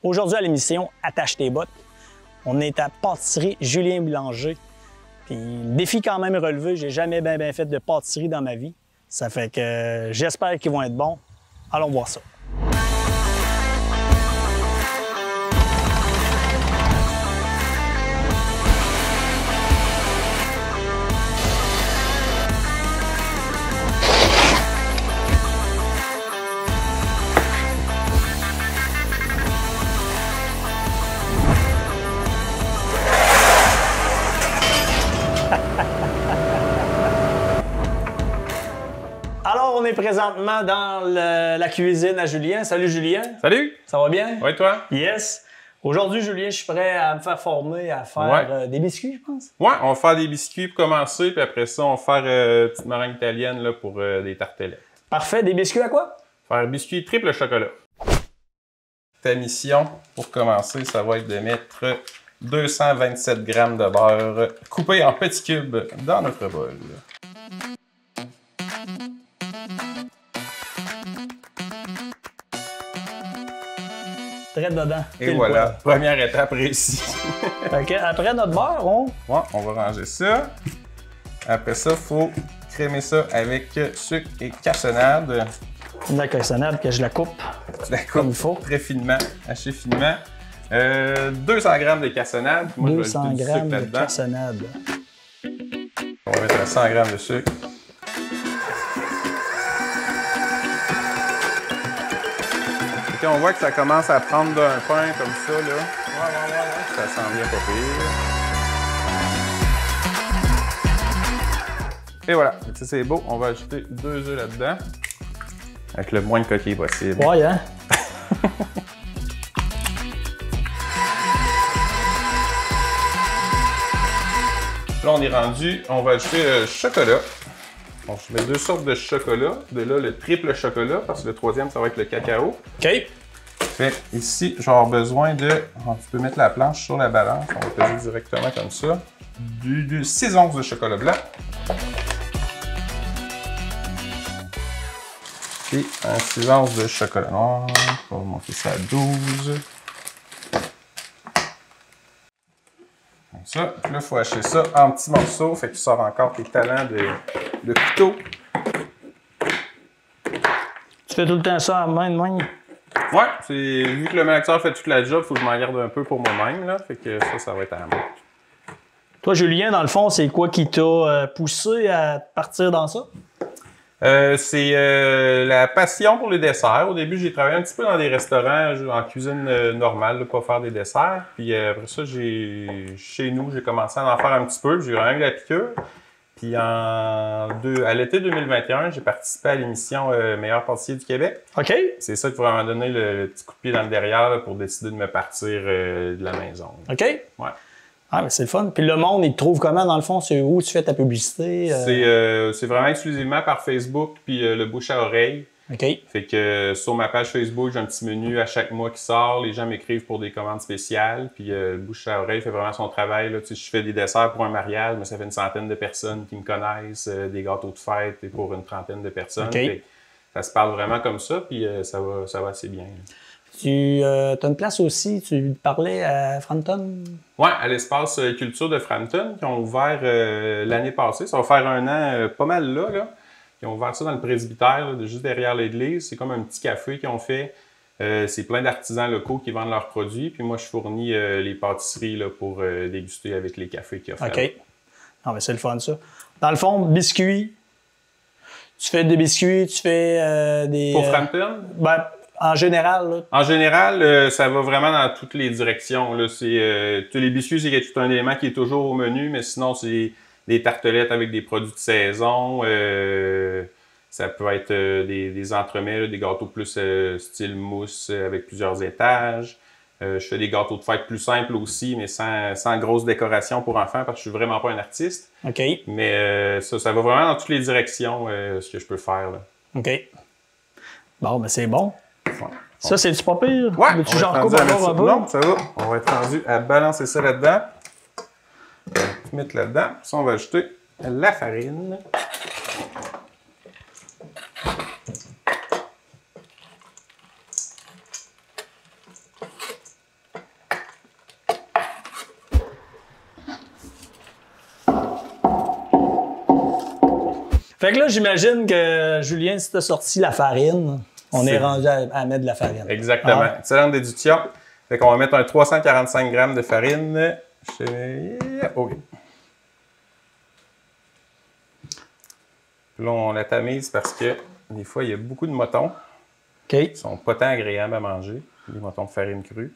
Aujourd'hui à l'émission Attache tes bottes, on est à pâtisserie Julien Boulanger. Puis le défi quand même relevé, j'ai jamais bien fait de pâtisserie dans ma vie. Ça fait que j'espère qu'ils vont être bons. Allons voir ça. Alors, on est présentement dans la cuisine à Julien. Salut Julien. Salut! Ça va bien? Oui, toi? Yes. Aujourd'hui, Julien, je suis prêt à me faire former à faire des biscuits, je pense. Ouais, on va faire des biscuits pour commencer, puis après ça, on va faire une petite meringue italienne là, pour des tartelettes. Parfait. Des biscuits à quoi? Faire biscuits triple chocolat. Ta mission pour commencer, ça va être de mettre 227 g de beurre coupé en petits cubes dans notre bol. Très dedans. Et voilà, première étape réussie. OK. Après notre beurre, On va ranger ça. Après ça, il faut crémer ça avec sucre et cassonade. La cassonade que je la coupe. Tu la coupes comme il faut. Très finement, assez finement. 200 g de cassonade. Moi, 200 g de cassonade. On va mettre 100 g de sucre. Et on voit que ça commence à prendre d'un pain comme ça, là. Ouais. Ça sent bien pas pire. Et voilà, c'est beau. On va ajouter 2 œufs là-dedans. Avec le moins de coquilles possible. Ouais, hein? Là, on est rendu, on va ajouter le chocolat. Donc, je mets 2 sortes de chocolat. De là, le triple chocolat, parce que le troisième, ça va être le cacao. OK. Fait ici, je vais avoir besoin de... tu peux mettre la planche sur la balance. On va peser directement comme ça. Du 6 onces de chocolat blanc. Et un 6 onces de chocolat noir. On va monter ça à 12. Comme ça. Puis là, il faut hacher ça en petits morceaux. Fait que tu sors encore tes talents de couteau. Tu fais tout le temps ça à main de main? Ouais, vu que le malaxeur fait toute la job, il faut que je m'en garde un peu pour moi-même. Là. Fait que ça va être à moi. Toi, Julien, dans le fond, c'est quoi qui t'a poussé à partir dans ça? C'est la passion pour les desserts. Au début, j'ai travaillé un petit peu dans des restaurants en cuisine normale, là, pas faire des desserts. Puis après ça, chez nous, j'ai commencé à en faire un petit peu. J'ai vraiment eu la piqûre. Puis à l'été 2021, j'ai participé à l'émission Meilleur pâtissier du Québec. OK. C'est ça qui m'a vraiment donné le petit coup de pied dans le derrière là, pour décider de me partir de la maison. OK. Ouais. Ah, mais c'est le fun. Puis le monde, il te trouve comment, dans le fond? C'est où tu fais ta publicité? C'est vraiment exclusivement par Facebook puis le bouche à oreille. OK. Fait que sur ma page Facebook, j'ai un petit menu à chaque mois qui sort. Les gens m'écrivent pour des commandes spéciales. Puis le bouche à oreille fait vraiment son travail. Là. Tu sais, je fais des desserts pour un mariage, mais ça fait une centaine de personnes qui me connaissent. Des gâteaux de fête et pour une trentaine de personnes. Okay. Ça se parle vraiment comme ça, puis ça va assez bien. Tu as une place aussi, tu parlais à Frampton? Oui, à l'espace culture de Frampton, qui ont ouvert l'année passée. Ça va faire un an pas mal là. Ils ont ouvert ça dans le presbytère, là, juste derrière l'église. C'est comme un petit café qu'ils ont fait. C'est plein d'artisans locaux qui vendent leurs produits. Puis moi, je fournis les pâtisseries là, pour déguster avec les cafés qu'ils offrent. OK. Ah, ben c'est le fun, ça. Dans le fond, biscuits. Tu fais des biscuits, tu fais des... Pour Frampton? Ben, en général, là. En général, ça va vraiment dans toutes les directions. Là. Les biscuits, c'est tout un élément qui est toujours au menu, mais sinon, c'est des tartelettes avec des produits de saison. Ça peut être des entremets, là, des gâteaux plus style mousse avec plusieurs étages. Je fais des gâteaux de fête plus simples aussi, mais sans grosse décoration pour enfants parce que je suis vraiment pas un artiste. OK. Mais ça va vraiment dans toutes les directions, ce que je peux faire. Là. OK. Bon, ben c'est bon. Ouais. Ça, c'est-tu pas pire? Ouais, veux-tu genre couper encore un peu? Non, ça va. On va être rendu à balancer ça là-dedans. On va tout mettre là-dedans. Ça, on va ajouter la farine. Fait que là, j'imagine que, Julien, si tu as sorti la farine, on est rendu à mettre de la farine. Exactement. Ah. Excellente déduction. Fait qu'on va mettre un 345 g de farine. OK. Puis là, on la tamise parce que des fois, il y a beaucoup de motons qui sont pas tant agréables à manger, les motons de farine crue.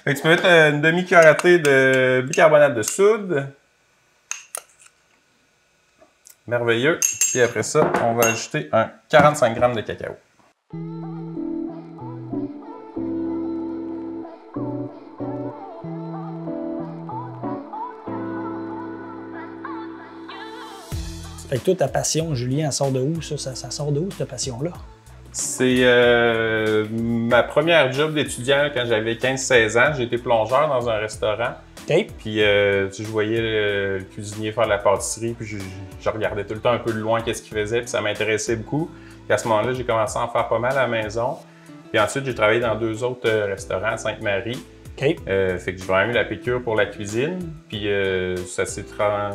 Fait que tu peux mettre une demi-cuillère à thé de bicarbonate de soude. Merveilleux. Puis après ça, on va ajouter un 45 g de cacao. Fait que toi, ta passion, Julien, elle sort de où, ça? Ça sort de où, cette passion-là? C'est ma première job d'étudiant quand j'avais 15-16 ans. J'ai été plongeur dans un restaurant. OK. Puis je voyais le cuisinier faire de la pâtisserie, puis je regardais tout le temps un peu de loin qu'est-ce qu'il faisait, puis ça m'intéressait beaucoup. Puis à ce moment-là, j'ai commencé à en faire pas mal à la maison. Puis ensuite, j'ai travaillé dans 2 autres restaurants à Sainte-Marie. OK. Fait que j'ai vraiment eu la piqûre pour la cuisine. Puis ça s'est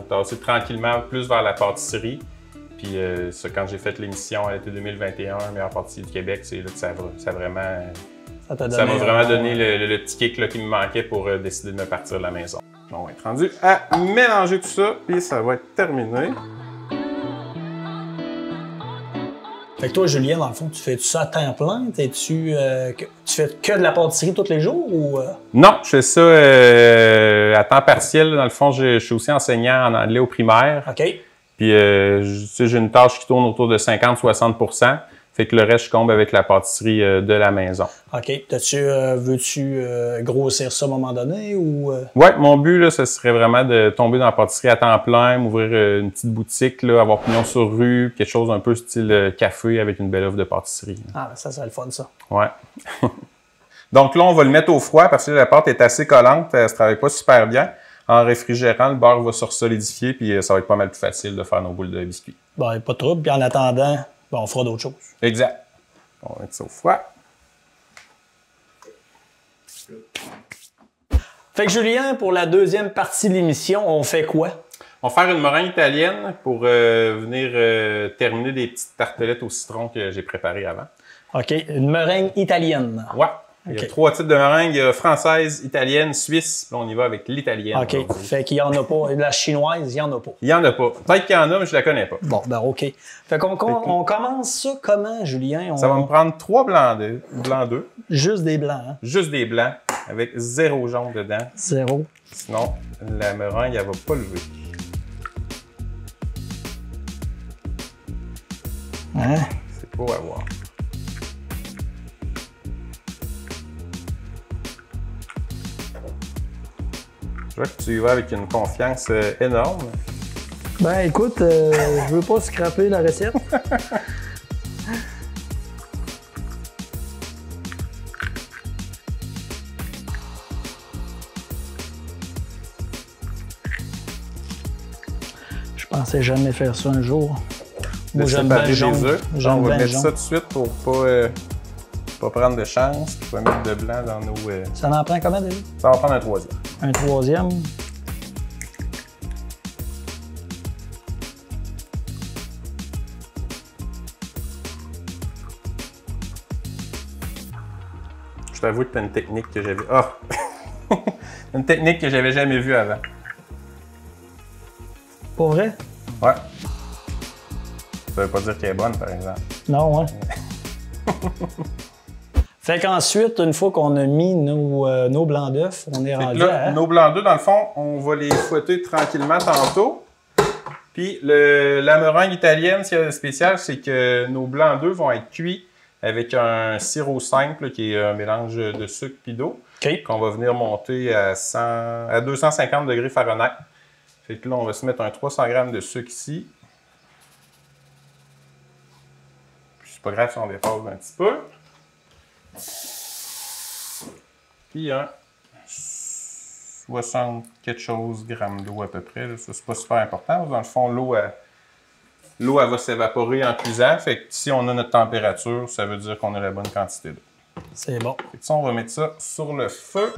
tassé tranquillement plus vers la pâtisserie. Puis ça, quand j'ai fait l'émission à l'été 2021, meilleure pâtisserie du Québec, c'est là que ça m'a vraiment donné le petit kick là, qui me manquait pour décider de me partir de la maison. On va être rendu à mélanger tout ça, puis ça va être terminé. Fait que toi, Julien, dans le fond, tu fais ça à temps plein? Tu fais que de la pâtisserie tous les jours ou... Non, je fais ça à temps partiel. Dans le fond, je suis aussi enseignant en anglais au primaire. OK. Puis, j'ai une tâche qui tourne autour de 50-60 %. Fait que le reste, je comble avec la pâtisserie de la maison. OK. Veux-tu grossir ça à un moment donné ou... Ouais, mon but, là, ce serait vraiment de tomber dans la pâtisserie à temps plein, m'ouvrir une petite boutique, là, avoir pignon sur rue, quelque chose un peu style café avec une belle offre de pâtisserie. Ah, ça serait le fun, ça. Ouais. Donc là, on va le mettre au froid parce que la pâte est assez collante, elle ne se travaille pas super bien. En réfrigérant, le beurre va se solidifier, puis ça va être pas mal plus facile de faire nos boules de biscuits. Bon, pas de trouble. Puis en attendant, on fera d'autres choses. Exact. On va mettre ça au froid. Fait que Julien, pour la deuxième partie de l'émission, on fait quoi? On va faire une meringue italienne pour venir terminer des petites tartelettes au citron que j'ai préparées avant. OK. Une meringue italienne. Ouais. Il y a 3 types de meringues. Il y a française, italienne, suisse. Là, on y va avec l'italienne. OK. Fait qu'il n'y en a pas. La chinoise, il n'y en a pas. Il n'y en a pas. Peut-être qu'il y en a, mais je ne la connais pas. Bon, ben OK. Fait qu'on on commence ça comment, Julien? Ça va me prendre 3 blancs d'œufs. Juste des blancs, hein? Juste des blancs, avec 0 jaune dedans. 0. Sinon, la meringue, elle va pas lever. Hein? C'est beau à voir. Je vois que tu y vas avec une confiance énorme. Ben écoute, je veux pas scraper la recette. Je pensais jamais faire ça un jour. Moi, j'aime bien jaune. On va mettre ça tout de suite pour pas prendre de chance. On va mettre de blanc dans nos... Ça en prend combien déjà? Ça va prendre un 3e. Un 3e. Je t'avoue que tu as une technique que j'avais... Ah! Une technique que j'avais jamais vue avant. Pour vrai? Ouais. Ça veut pas dire qu'elle est bonne, par exemple. Non, ouais. Fait qu'ensuite, une fois qu'on a mis nos blancs d'œufs, on est rendu à... Nos blancs d'œufs, dans le fond, on va les fouetter tranquillement tantôt. Puis la meringue italienne, ce qu'il y a de spécial, c'est que nos blancs d'œufs vont être cuits avec un sirop simple qui est un mélange de sucre et d'eau. OK. Qu'on va venir monter à 250 degrés Fahrenheit. Fait que là, on va se mettre un 300 g de sucre ici. Puis c'est pas grave si on dépasse un petit peu. Puis un 60 quelque chose grammes d'eau à peu près. Ça, c'est pas super important. Dans le fond, l'eau elle va s'évaporer en cuisant. Fait que si on a notre température, ça veut dire qu'on a la bonne quantité d'eau. C'est bon. Fait que ça, on va mettre ça sur le feu.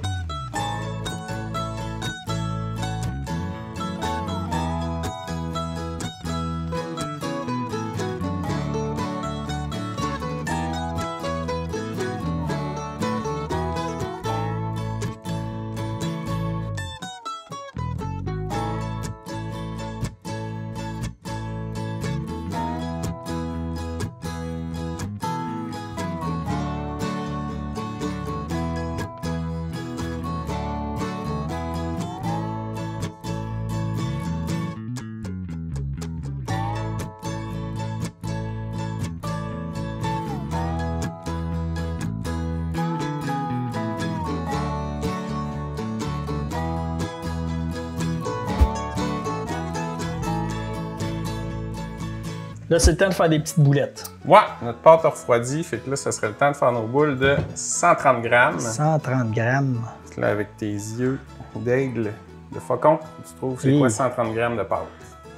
Là, c'est le temps de faire des petites boulettes. Ouais, notre pâte a refroidi, fait que là, ça serait le temps de faire nos boules de 130 grammes. 130 grammes. Là, avec tes yeux d'aigle, de faucon, tu trouves c'est quoi 130 grammes de pâte?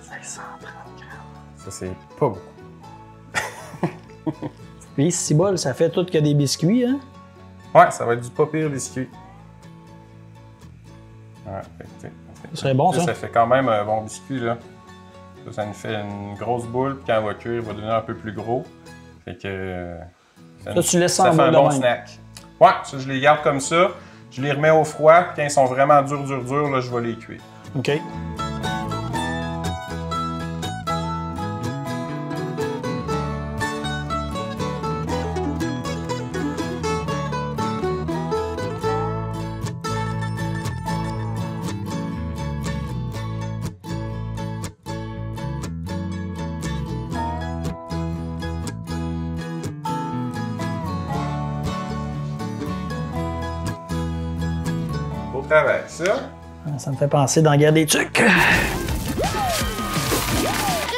C'est 130 grammes. Ça, c'est pas beaucoup. Puis, 6 bols, ça fait tout que des biscuits, hein? Ouais, ça va être du pas pire biscuit. Ouais, ça serait bon, ça. Ça fait quand même un bon biscuit, là. Ça nous fait une grosse boule, puis quand elle va cuire, il va devenir un peu plus gros. Fait que... Ça, tu laisses ça en fait un bon snack. Ouais, ça, je les garde comme ça. Je les remets au froid, puis quand ils sont vraiment durs, là, je vais les cuire. OK. Travail, ça. Ça me fait penser d'en garder des trucs. Arrêtez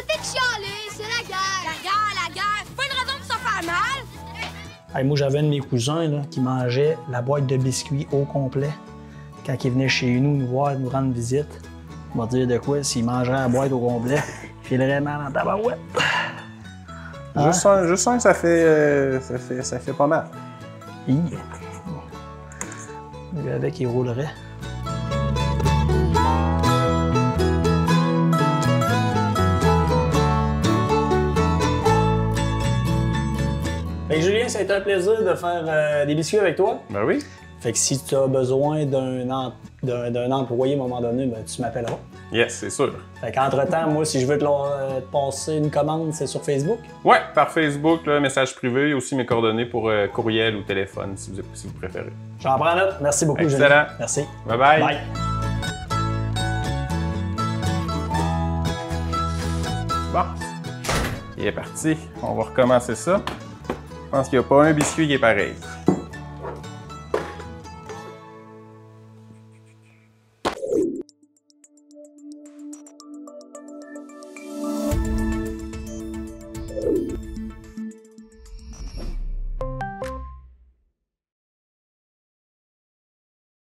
de chialer, c'est la guerre! La guerre! Pas une raison pour se faire mal! Hey, moi, j'avais un de mes cousins là, qui mangeait la boîte de biscuits au complet. Quand il venait chez nous nous voir, nous rendre visite, on va dire de quoi, s'il mangerait la boîte au complet, il filerait mal en tabarouette. Hein? Juste un, ça fait pas mal. Lui, avec, il roulerait. Fait que Julien, ça a été un plaisir de faire des biscuits avec toi. Ben oui. Fait que si tu as besoin d'un employé à un moment donné, ben, tu m'appelleras. Yes, c'est sûr. Fait qu'entre-temps, moi, si je veux te passer une commande, c'est sur Facebook? Ouais, par Facebook, là, message privé. Il y a aussi mes coordonnées pour courriel ou téléphone, si vous préférez. J'en prends note. Merci beaucoup, Excellent. Julien. Merci. Bye-bye. Bye. Bon, il est parti. On va recommencer ça. Je pense qu'il n'y a pas un biscuit qui est pareil.